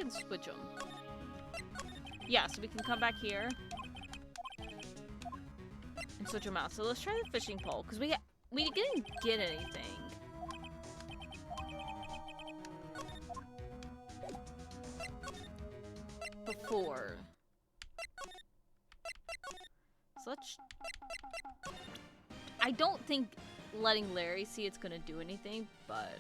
can switch them. Yeah, so we can come back here and switch them out. So let's try the fishing pole because we didn't get anything. Before. So let's... I don't think letting Larry see it's gonna do anything, but...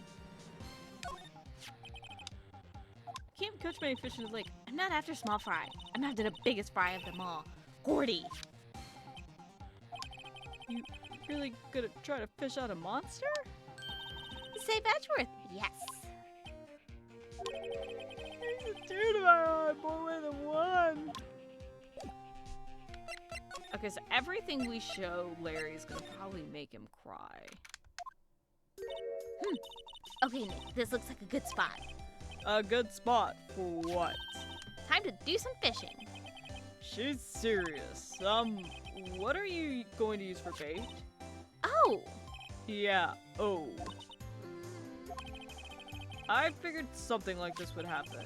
Can't catch many fish in the lake. I'm not after small fry. I'm after the biggest fry of them all. Gordy! You really gonna try to fish out a monster? Say Batchworth. Yes. There's a turnabout, more than one. Okay, so everything we show Larry's gonna probably make him cry. Okay, Nick, this looks like a good spot. A good spot for what? Time to do some fishing. She's serious. What are you going to use for bait? Oh! Yeah, oh. I figured something like this would happen.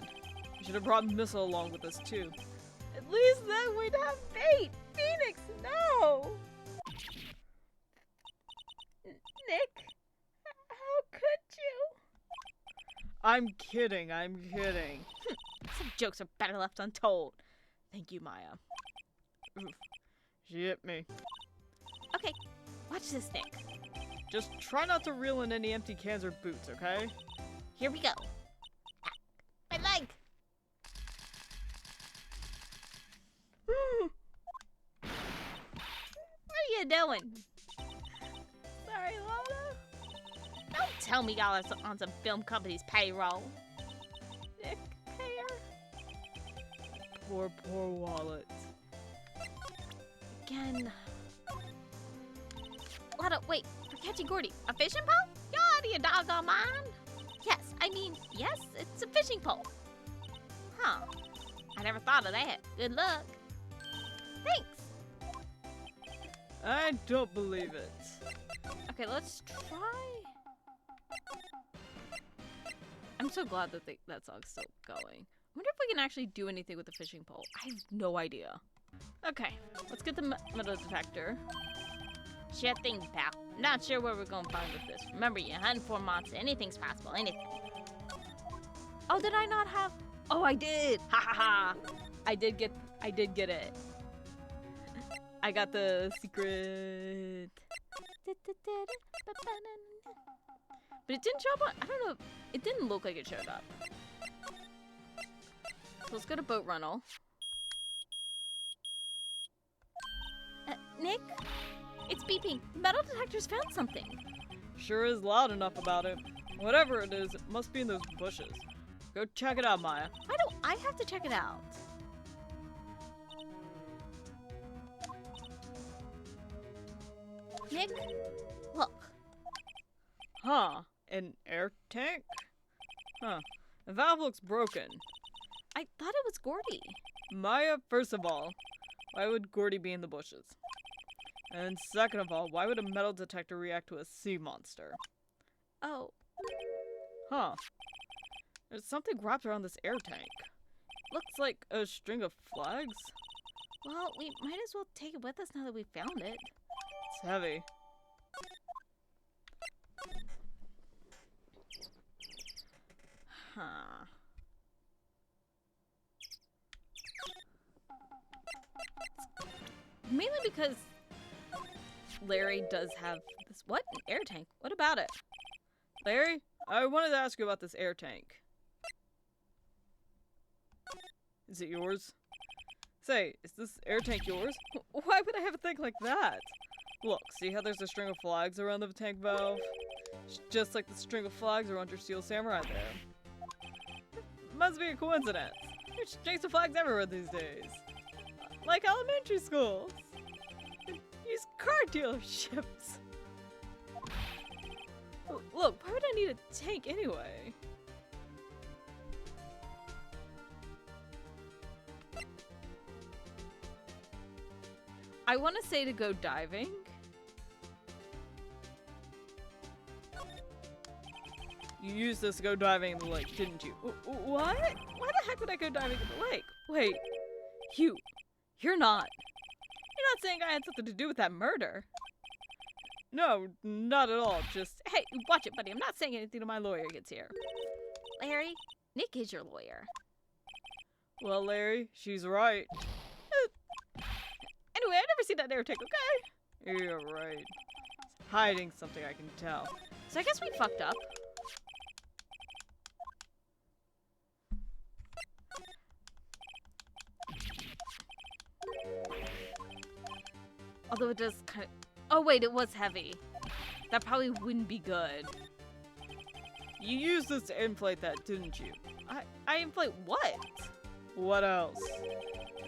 You should have brought Missile along with us too. At least then we'd have bait! Phoenix, no! Nick, how could you? I'm kidding, I'm kidding. Some jokes are better left untold. Thank you, Maya. Oof, she hit me. Okay, watch this, Nick. Just try not to reel in any empty cans or boots, okay? Here we go. My leg! What are you doing? Sorry, Lana. Don't tell me y'all are on some film company's payroll. Nick, pay her. Poor wallet. Again. Lana, wait. We're catching Gordy. A fishing pole? Y'all out of your doggone mind? Yes, I mean, yes, it's a fishing pole. Huh. I never thought of that. Good luck. Thanks. I don't believe it. Okay, let's try. I'm so glad that that song's still going. I wonder if we can actually do anything with the fishing pole. I have no idea. Okay, let's get the metal detector. Sure thing, pal. Not sure where we're gonna find with this. Remember, you hunt for monster. Anything's possible. Anything. Oh, did I not have? Oh, I did. Ha ha ha. I did get it. I got the secret. But it didn't show up on, I don't know. It didn't look like it showed up. So let's go to boat rental. Nick? It's beeping. The metal detector's found something. Sure is loud enough about it. Whatever it is, it must be in those bushes. Go check it out, Maya. Why don't I have to check it out? Nick, look. Huh, an air tank? Huh, the valve looks broken. I thought it was Gordy. Maya, first of all, why would Gordy be in the bushes? And second of all, why would a metal detector react to a sea monster? Oh. Huh. There's something wrapped around this air tank. Looks like a string of flags. Well, we might as well take it with us now that we found it. It's heavy. Huh. Mainly because Larry does have this. What? An air tank? What about it? Larry, I wanted to ask you about this air tank. Is it yours? Say, is this air tank yours? Why would I have a thing like that? Look, see how there's a string of flags around the tank valve? It's just like the string of flags around your Steel Samurai there. Must be a coincidence. There's strings of flags everywhere these days. Like elementary schools. Use car dealerships. Look, why would I need a tank anyway? I want to say to go diving. You used this to go diving in the lake, didn't you? What? Why the heck would I go diving in the lake? Wait, you're not. You're not saying I had something to do with that murder? No, not at all. Just, hey, watch it, buddy. I'm not saying anything till my lawyer gets here. Larry, Nick is your lawyer. Well, Larry, she's right. Anyway, I never seen that air tank, okay? You're right. It's hiding something, I can tell. So I guess we fucked up. Although it does kind of... Oh wait, it was heavy. That probably wouldn't be good. You used this to inflate that, didn't you? I inflate what? What else?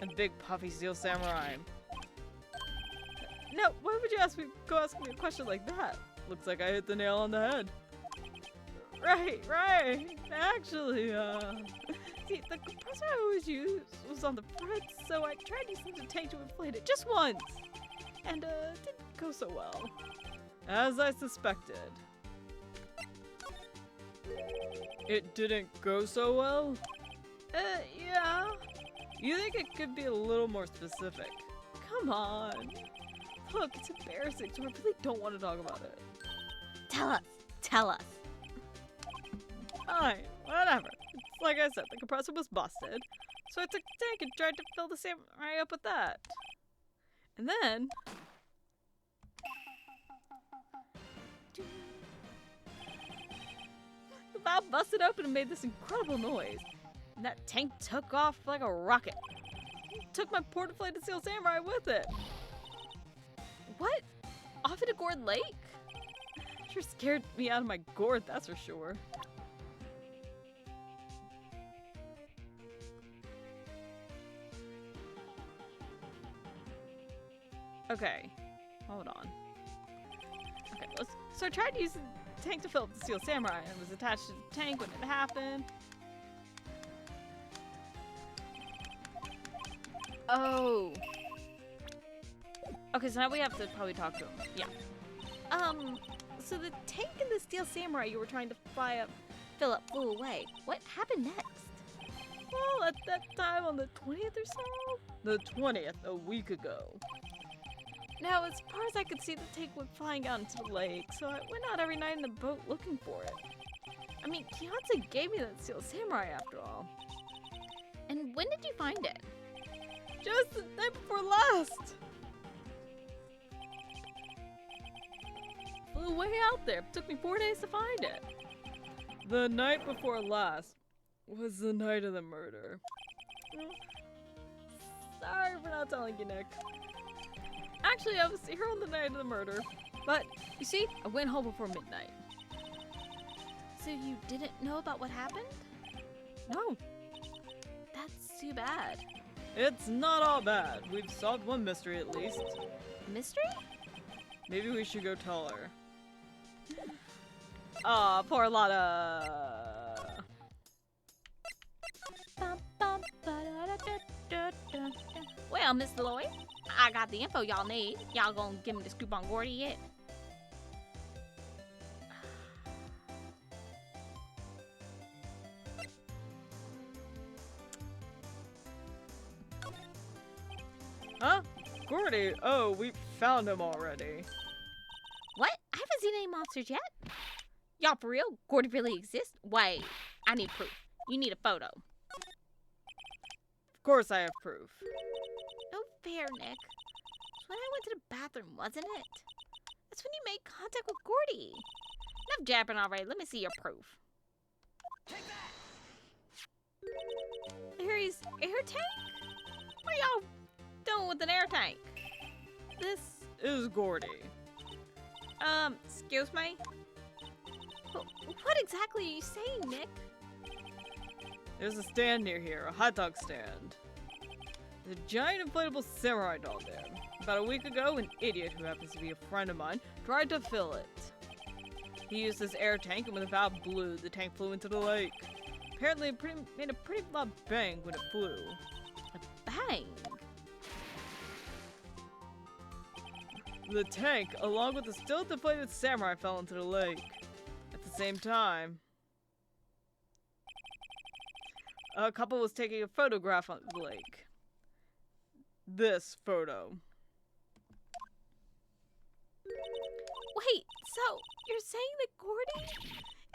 A big puffy steel samurai. No, why would you go ask me a question like that? Looks like I hit the nail on the head. Right. Actually, see, the compressor I always used was on the front, so I tried using the tank to inflate it just once. And, it didn't go so well. As I suspected. It didn't go so well? Yeah. You think it could be a little more specific? Come on. Look, it's embarrassing, so I really don't want to talk about it. Tell us. Fine, whatever. It's like I said, the compressor was busted, so I took the tank and tried to fill the samurai up with that. And then... the valve busted open and made this incredible noise. And that tank took off like a rocket. Took my poor deflated steel samurai with it. What? Off at a gourd lake? Sure scared me out of my gourd, that's for sure. Okay, hold on. Okay, so I tried to use the tank to fill up the steel samurai and was attached to the tank when it happened. Oh. Okay, so now we have to probably talk to him. Yeah. So the tank and the steel samurai you were trying to fill up flew away. What happened next? Well, at that time on the 20th or so? The 20th, a week ago. Now, as far as I could see, the tank went flying out into the lake, so I went out every night in the boat looking for it. I mean, Kiyotsu gave me that steel samurai after all. And when did you find it? Just the night before last! Flew way out there. Took me 4 days to find it. The night before last was the night of the murder. Sorry for not telling you, Nick. Actually, I was here on the night of the murder. But, you see, I went home before midnight. So you didn't know about what happened? No. That's too bad. It's not all bad. We've solved one mystery at least. Mystery? Maybe we should go tell her. Aw, poor Lotta. Well, Miss Lloyd, I got the info y'all need. Y'all gonna give me the scoop on Gordy yet? Huh? Gordy? Oh, we found him already. What? I haven't seen any monsters yet. Y'all for real? Gordy really exists? Wait, I need proof. You need a photo. Of course I have proof. No fair, Nick. It's when I went to the bathroom, wasn't it? That's when you made contact with Gordy. Enough jabbering already. Let me see your proof. Harry's air tank? What are y'all doing with an air tank? This is Gordy. Excuse me? What exactly are you saying, Nick? There's a stand near here, a hot dog stand. There's a giant inflatable samurai doll there. About a week ago, an idiot who happens to be a friend of mine tried to fill it. He used this air tank, and when the valve blew, the tank flew into the lake. Apparently, it made a pretty loud bang when it flew. A bang? The tank, along with the still deflated samurai, fell into the lake. At the same time, A couple was taking a photograph on the lake. This photo. Wait, so you're saying that Gordy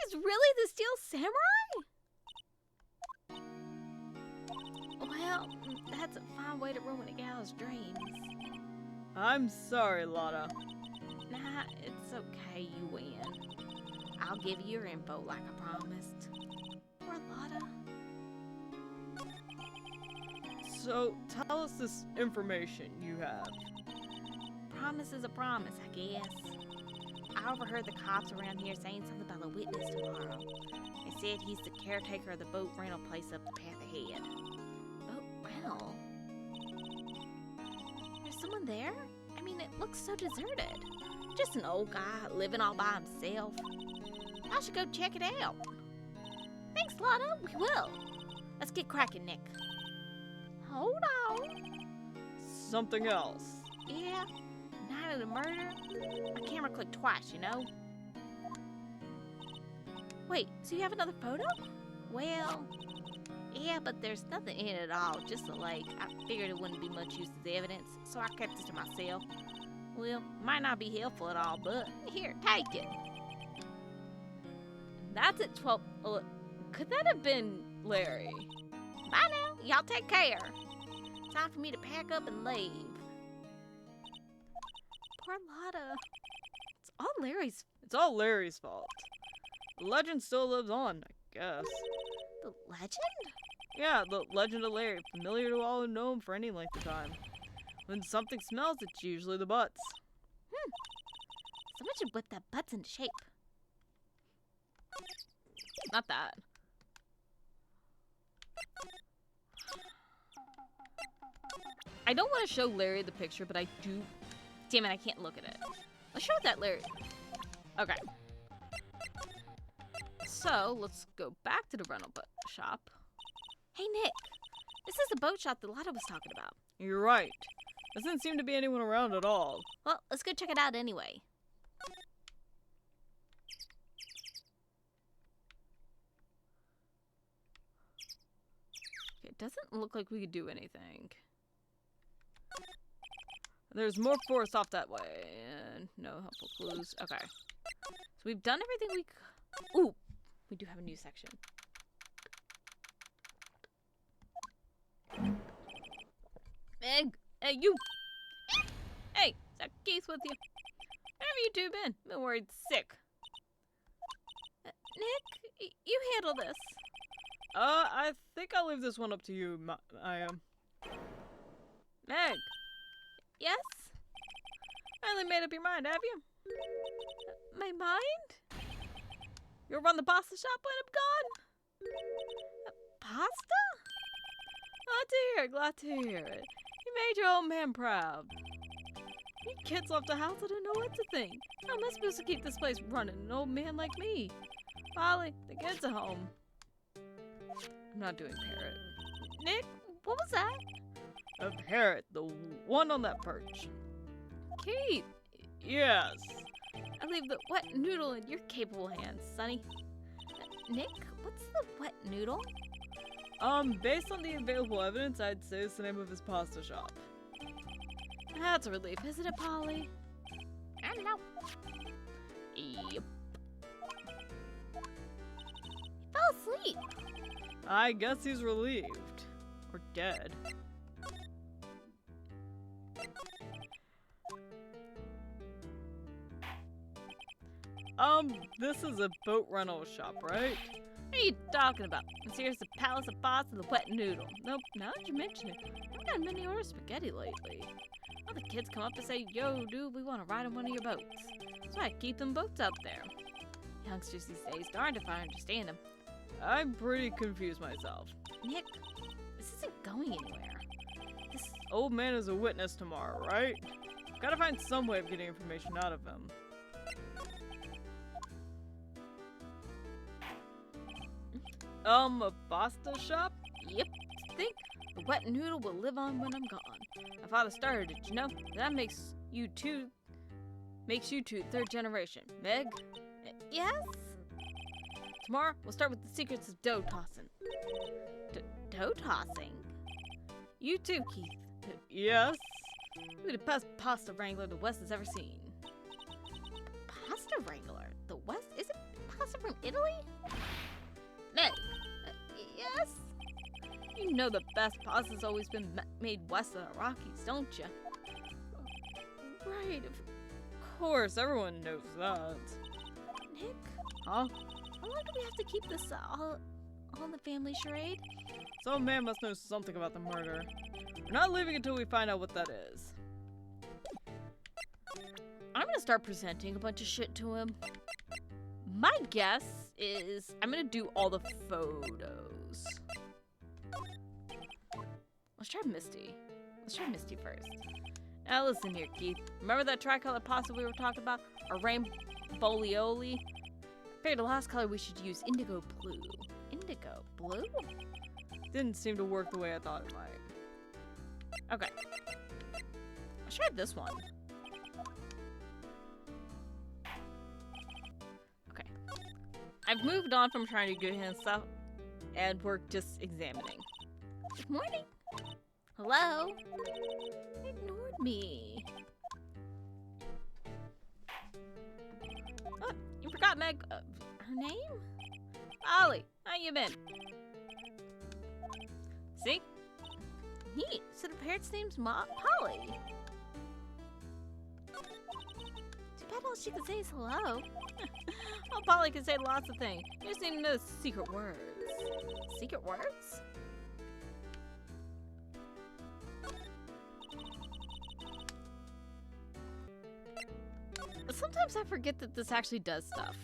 is really the Steel Samurai? Well, that's a fine way to ruin a gal's dreams. I'm sorry, Lotta. Nah, it's okay, you win. I'll give you your info like I promised. Poor Lotta. So, tell us this information you have. Promise is a promise, I guess. I overheard the cops around here saying something about a witness tomorrow. They said he's the caretaker of the boat rental place up the path ahead. Boat rental? There's someone there? I mean, it looks so deserted. Just an old guy living all by himself. I should go check it out. Thanks, Lotta. We will. Let's get cracking, Nick. Hold on. Something else. Yeah, night of the murder. My camera clicked twice, you know? Wait, so you have another photo? Well, yeah, but there's nothing in it at all, just a lake. I figured it wouldn't be much use as evidence, so I kept it to myself. Well, might not be helpful at all, but here, take it. That's at 12. Could that have been Larry? Bye now. Y'all take care. Time for me to pack up and leave. Poor Lotta. It's all Larry's fault. The legend still lives on, I guess. The legend? Yeah, the legend of Larry, familiar to all who know him for any length of time. When something smells, it's usually the butts. Someone should whip that butts into shape. Not that. I don't want to show Larry the picture, but I do. Damn it, I can't look at it. Let's show that Larry. Okay. So, let's go back to the rental boat shop. Hey, Nick. This is the boat shop that Lotta was talking about. You're right. There doesn't seem to be anyone around at all. Well, let's go check it out anyway. It doesn't look like we could do anything. There's more forest off that way, and no helpful clues. Okay. So we've done everything we could. Ooh, we do have a new section. Meg, hey, you! Hey, is that Keith with you? Where have you two been worried sick. Nick, you handle this. I think I'll leave this one up to you, Meg! Yes? Finally made up your mind, have you? My mind? You'll run the pasta shop when I'm gone? Pasta? Glad to hear it. You made your old man proud. You kids left the house, I don't know what to think. How am I supposed to keep this place running, an old man like me? Finally, the kids are home. I'm not doing parrot. Nick, what was that? A parrot, the one on that perch. Keith! Yes. I leave the wet noodle in your capable hands, Sonny. Nick, what's the wet noodle? Based on the available evidence, I'd say it's the name of his pasta shop. That's a relief, isn't it, Polly? I don't know. Yep. He fell asleep. I guess he's relieved. Or dead. This is a boat rental shop, right? What are you talking about? This here's the Palace of Pasta and the wet noodle. Nope, now that you mention it, I've gotten many orders of spaghetti lately. All the kids come up and say, yo, dude, we want to ride on one of your boats. So I keep them boats up there. Youngsters these days, darned if I understand them. I'm pretty confused myself. Nick, this isn't going anywhere. This old man is a witness tomorrow, right? Gotta find some way of getting information out of him. A pasta shop? Yep. Think the wet noodle will live on when I'm gone. My father started it, you know? That makes you two third generation. Meg? Yes? Tomorrow, we'll start with the secrets of dough tossing. toe tossing. You too, Keith. Yes? We're the best pasta wrangler the West has ever seen. Pasta wrangler? The West? Isn't pasta from Italy? Meg. Yes? You know the best pasta's always been made west of the Rockies, don't you? Right, Of course, everyone knows that. Nick? Huh? How long do we have to keep this all on the family charade? Some man must know something about the murder. We're not leaving until we find out what that is. I'm gonna start presenting a bunch of shit to him. My guess is I'm gonna do all the photos. Let's try Misty. Let's try Misty first. Now listen here, Keith. Remember that tricolor pasta we were talking about? Or rainbowlioli? I figured the last color we should use indigo blue. Indigo blue? Didn't seem to work the way I thought it might. Okay. Let's try this one. Okay. I've moved on from trying to do hand stuff, and we're just examining. Good morning. Hello? They ignored me. Oh, you forgot Meg. Her name? Ollie, how you been? See? Neat. So the parrot's name's Polly. Too bad all she could say is hello. Well, Polly can say lots of things. You just need to know the secret words. Secret words? Sometimes I forget that this actually does stuff.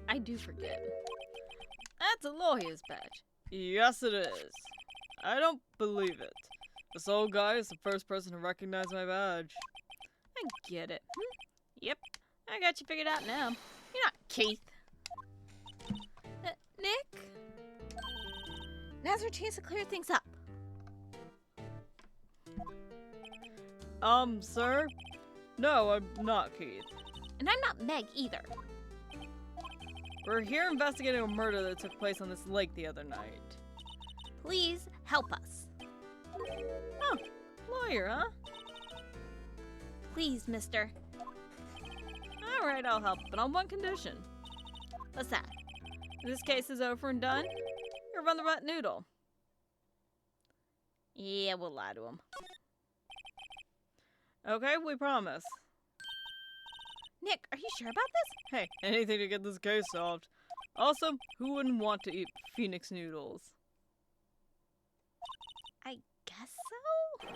I do forget. That's a lawyer's badge. Yes, it is. I don't believe it. This old guy is the first person to recognize my badge. I get it. Yep, I got you figured out now. You're not Keith. Nick? Now's our chance to clear things up. Sir? No, I'm not Keith. And I'm not Meg either. We're here investigating a murder that took place on this lake the other night. Please help us. Oh, lawyer, huh? Please, mister. Alright, I'll help, but on one condition. What's that? If this case is over and done, you'll run the rat noodle. Yeah, we'll lie to him. Okay, we promise. Nick, are you sure about this? Hey, anything to get this case solved. Also, who wouldn't want to eat Phoenix noodles? I guess so?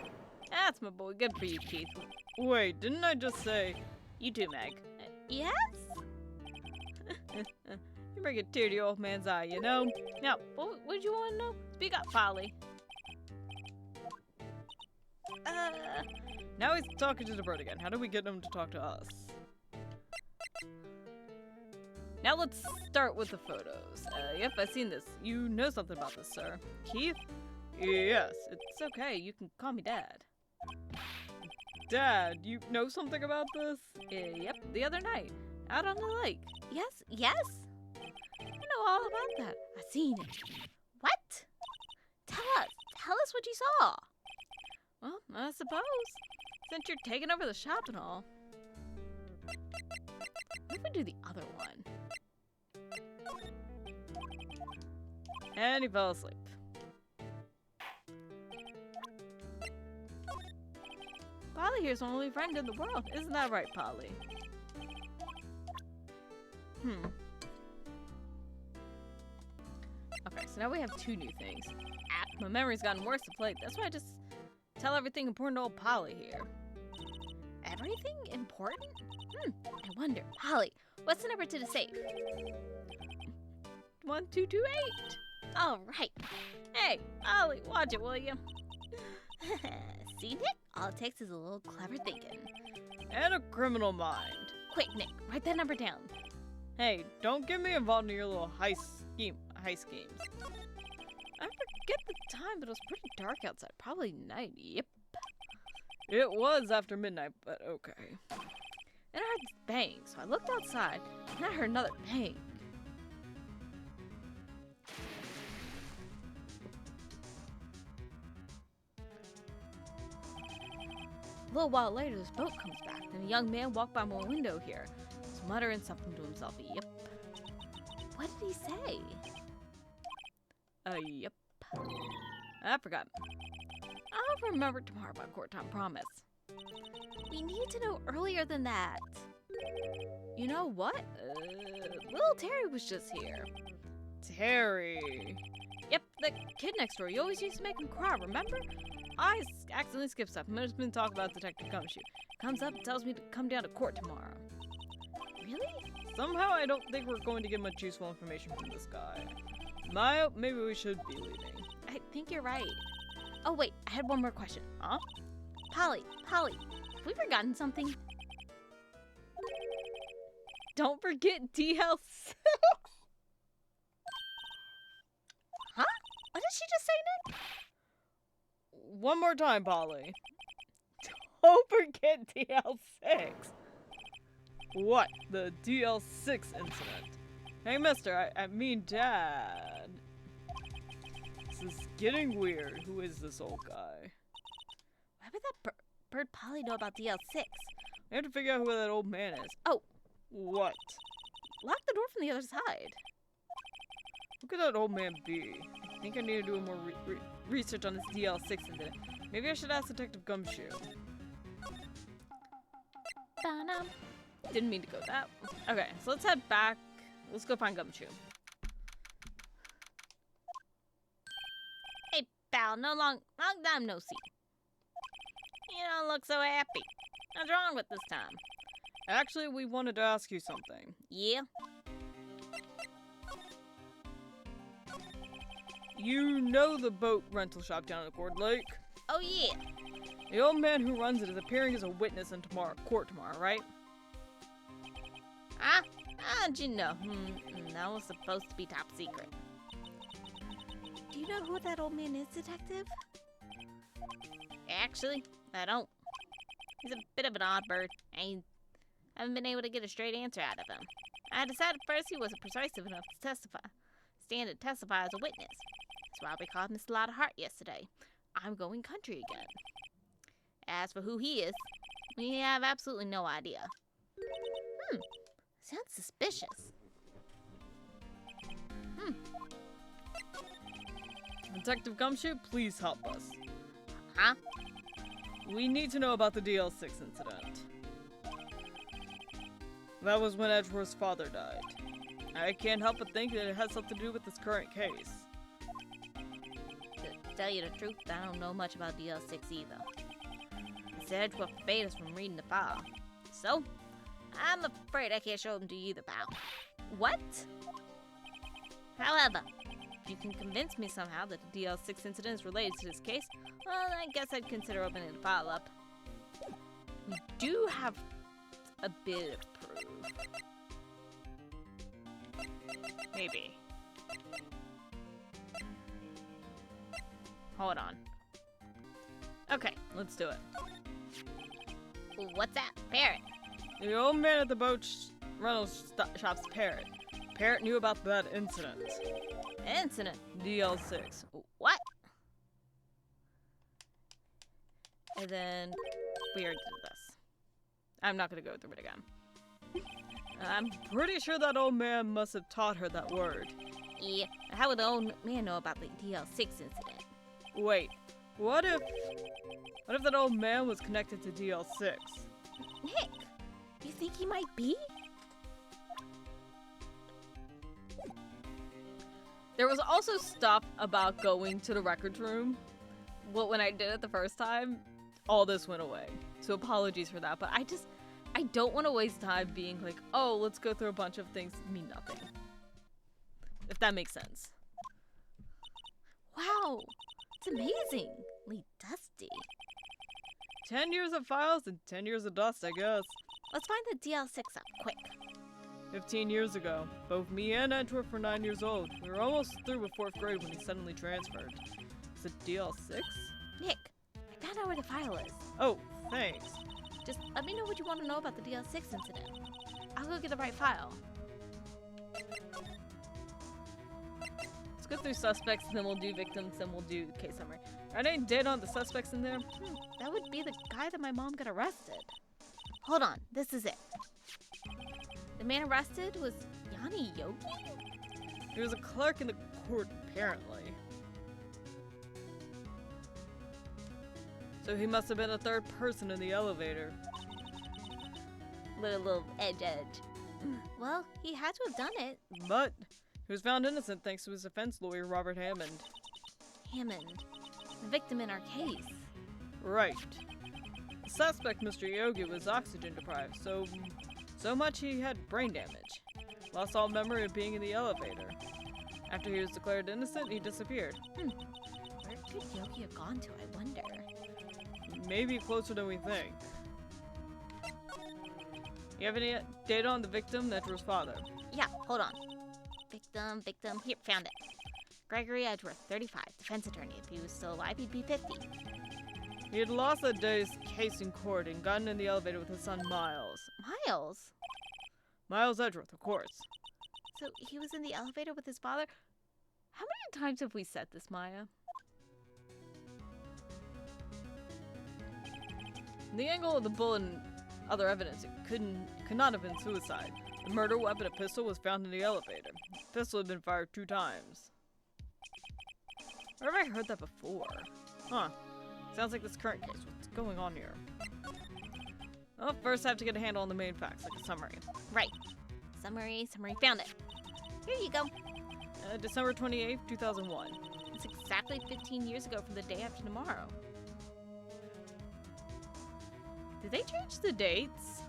That's my boy. Good for you, Keith. Wait, didn't I just say... You too, Meg. Yes? You bring a tear to your old man's eye, you know? Now, what would you want to know? Speak up, Polly. Now he's talking to the bird again. How do we get him to talk to us? Now let's start with the photos. Yep, I've seen this. You know something about this, sir. Keith? Yes, it's okay. You can call me Dad. Dad, you know something about this? Yep, the other night. Out on the lake. Yes? I know all about that. I seen it. What? Tell us what you saw. Well, I suppose. Since you're taking over the shop and all. What if we do the other one? And he fell asleep. Polly here's my only friend in the world. Isn't that right, Polly? Okay, so now we have two new things. My memory's gotten worse of late. That's why I just tell everything important to old Polly here. Everything important? I wonder. Polly, what's the number to the safe? 1228. All right. Hey, Polly, watch it, will you? See, Nick? All it takes is a little clever thinking. And a criminal mind. Quick, Nick, write that number down. Hey, don't get me involved in your little heist schemes. I forget the time, but it was pretty dark outside. Probably night. Yep. It was after midnight, but okay. And I heard this bang, so I looked outside, and I heard another bang. A little while later, this boat comes back, and a young man walked by my window here. He's muttering something to himself. Yep. What did he say? Yep. I forgot. I'll remember tomorrow by court time, promise. We need to know earlier than that. You know what? Little Terry was just here. Terry. Yep, the kid next door. You always used to make him cry, remember? I accidentally skipped stuff. I'm just been talking about Detective Gumshoe. Comes up and tells me to come down to court tomorrow. Really? Somehow I don't think we're going to get much useful information from this guy. Maya, maybe we should be leaving. I think you're right. Oh wait, I had one more question. Huh? Polly, have we forgotten something? Don't forget DL6. Huh? What did she just say, Nick? One more time, Polly. Don't forget DL6. What? The DL6 incident. Hey, mister, I mean Dad. This is getting weird. Who is this old guy? Why would that bird Polly know about DL6? We have to figure out who that old man is. Oh. What? Lock the door from the other side. Who could that old man be? I think I need to do more research on this DL6 incident. Maybe I should ask Detective Gumshoe. Ba-dum. Didn't mean to go that. Okay, so let's head back. Let's go find Gumshoe. Hey, pal, long time no see. You don't look so happy. What's wrong with this time? Actually, we wanted to ask you something. Yeah? You know the boat rental shop down at Cord Lake? Oh, yeah. The old man who runs it is appearing as a witness in court tomorrow, right? How'd you know? That was supposed to be top secret. Do you know who that old man is, Detective? Actually, I don't. He's a bit of an odd bird. I haven't been able to get a straight answer out of him. I decided first he wasn't persuasive enough to stand to testify as a witness. That's why we called Mr. Lot of Heart yesterday. I'm going country again. As for who he is, we have absolutely no idea. Sounds suspicious. Detective Gumshoe, please help us. Huh? We need to know about the DL6 incident. That was when Edgeworth's father died. I can't help but think that it has something to do with this current case. To tell you the truth, I don't know much about DL6 either. Mr. Edgeworth forbade us from reading the file. So, I'm afraid I can't show them to you either, pal. What? However, if you can convince me somehow that the DL6 incident is related to this case, well, I guess I'd consider opening the file up. We do have a bit of proof. Maybe. Hold on. Okay, let's do it. What's that? Parrot. The old man at the boat rental shop's Parrot. Parrot knew about that incident. Incident? DL6. What? And then we already did this. I'm not gonna go through it again. I'm pretty sure that old man must have taught her that word. Yeah, how would the old man know about the DL6 incident? Wait, what if that old man was connected to DL6? Nick, you think he might be? There was also stuff about going to the records room. Well, when I did it the first time, all this went away. So apologies for that, but I don't want to waste time being like, oh, let's go through a bunch of things that mean nothing. If that makes sense. Wow, it's amazingly dusty. 10 years of files and 10 years of dust, I guess. Let's find the DL6 up, quick. 15 years ago, both me and Edgeworth were 9 years old. We were almost through with 4th grade when he suddenly transferred. Is it DL6? Nick, I found out where the file is. Oh, thanks. Just let me know what you want to know about the DL6 incident. I'll go get the right file. Let's go through suspects, then we'll do victims, then we'll do case summary. Are there any data on the suspects in there? That would be the guy that my mom got arrested. Hold on, this is it. The man arrested was Yanni Yogi? He was a clerk in the court, apparently. So he must have been a third person in the elevator. Little edge. Well, he had to have done it. But he was found innocent thanks to his defense lawyer, Robert Hammond. Hammond, the victim in our case. Right. The suspect, Mr. Yogi, was oxygen deprived, so much he had brain damage. Lost all memory of being in the elevator. After he was declared innocent, he disappeared. Where could Yogi have gone to, I wonder? Maybe closer than we think. You have any data on the victim, Edgeworth's father? Yeah, hold on. Victim. Here, found it. Gregory Edgeworth, 35, defense attorney. If he was still alive, he'd be 50. He had lost that day's case in court and gotten in the elevator with his son, Miles. Miles? Miles Edgeworth, of course. So he was in the elevator with his father? How many times have we said this, Maya? From the angle of the bullet and other evidence, it could not have been suicide. The murder weapon, a pistol, was found in the elevator. The pistol had been fired 2 times. Where have I heard that before? Huh. Sounds like this current case. What's going on here? Well, first I have to get a handle on the main facts, like a summary. Right. Summary, found it. Here you go. December 28th, 2001. It's exactly 15 years ago from the day after tomorrow. Did they change the dates?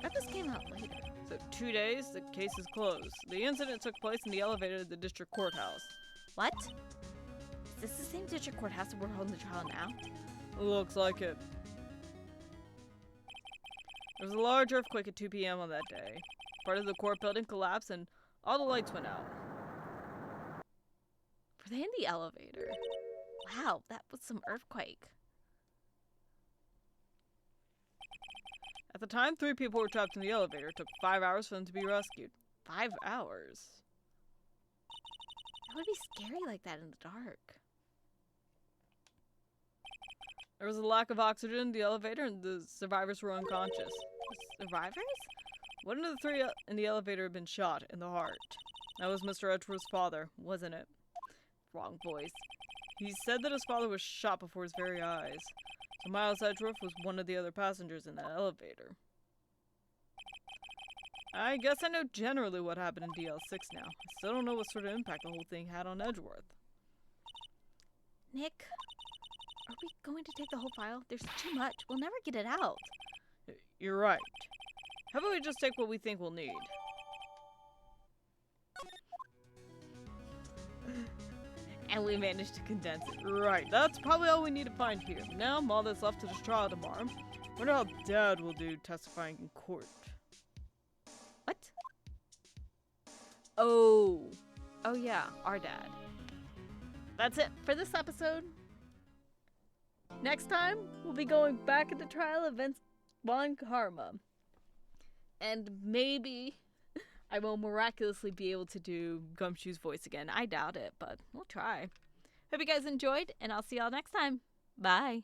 That just came out later. So 2 days, the case is closed. The incident took place in the elevator at the district courthouse. What? Is this the same district courthouse that we're holding the trial now? Looks like it. There was a large earthquake at 2 p.m. on that day. Part of the court building collapsed and all the lights went out. Were they in the elevator? Wow, that was some earthquake. At the time, 3 people were trapped in the elevator. It took 5 hours for them to be rescued. 5 hours? It would be scary like that in the dark. There was a lack of oxygen in the elevator and the survivors were unconscious. Survivors? One of the 3 in the elevator had been shot in the heart. That was Mr. Edgeworth's father, wasn't it? Wrong voice. He said that his father was shot before his very eyes. So Miles Edgeworth was one of the other passengers in that elevator. I guess I know generally what happened in DL6 now. I still don't know what sort of impact the whole thing had on Edgeworth. Nick, are we going to take the whole file? There's too much. We'll never get it out. You're right. How about we just take what we think we'll need? And we managed to condense it. Right, that's probably all we need to find here. Now, all that's left to this trial tomorrow. Wonder how Dad will do testifying in court. What? Oh yeah, our dad. That's it for this episode. Next time, we'll be going back at the trial of Vince Von Karma. And maybe I will miraculously be able to do Gumshoe's voice again. I doubt it, but we'll try. Hope you guys enjoyed, and I'll see y'all next time. Bye.